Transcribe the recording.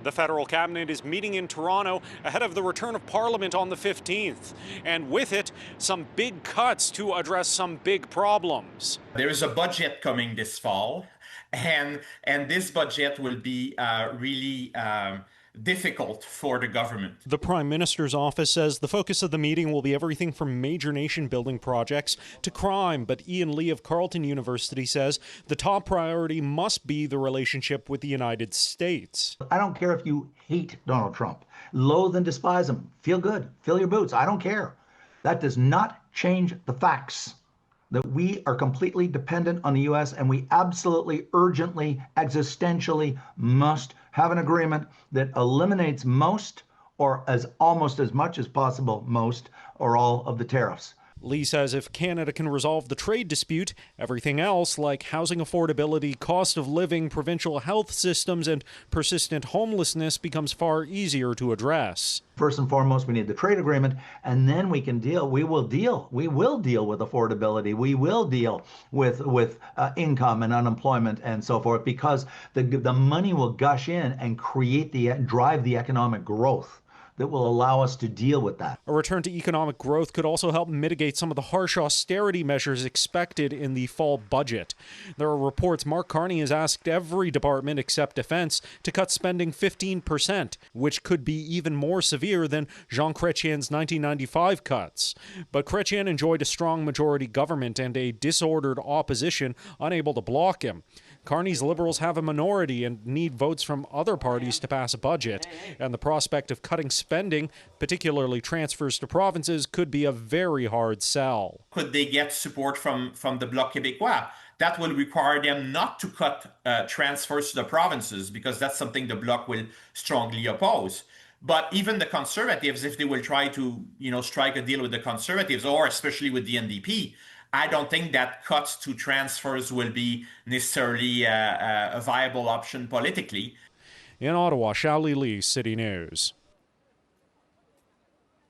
The federal cabinet is meeting in Toronto ahead of the return of Parliament on the 15th, and with it, some big cuts to address some big problems. There is a budget coming this fall, and this budget will be really difficult for the government. The Prime Minister's office says the focus of the meeting will be everything from major nation-building projects to crime, but Ian Lee of Carleton University says the top priority must be the relationship with the United States. I don't care if you hate Donald Trump, loathe and despise him, feel good, fill your boots, I don't care. That does not change the facts that we are completely dependent on the U.S. and we absolutely, urgently, existentially must have an agreement that eliminates most, or as almost as much as possible, most or all of the tariffs. Lee says if Canada can resolve the trade dispute, everything else like housing affordability, cost of living, provincial health systems, and persistent homelessness becomes far easier to address. First and foremost, we need the trade agreement, and then we will deal with affordability. We will deal with income and unemployment and so forth, because the money will gush in and drive the economic growth that will allow us to deal with that. A return to economic growth could also help mitigate some of the harsh austerity measures expected in the fall budget. There are reports Mark Carney has asked every department except Defense to cut spending 15%, which could be even more severe than Jean Chrétien's 1995 cuts. But Chrétien enjoyed a strong majority government and a disordered opposition unable to block him. Carney's Liberals have a minority and need votes from other parties to pass a budget, and the prospect of cutting spending, particularly transfers to provinces, could be a very hard sell. Could they get support from the Bloc Québécois? That will require them not to cut transfers to the provinces, because that's something the Bloc will strongly oppose. But even the Conservatives, if they will try to, strike a deal with the Conservatives, or especially with the NDP, I don't think that cuts to transfers will be necessarily a viable option politically. In Ottawa, Shao Li, City News.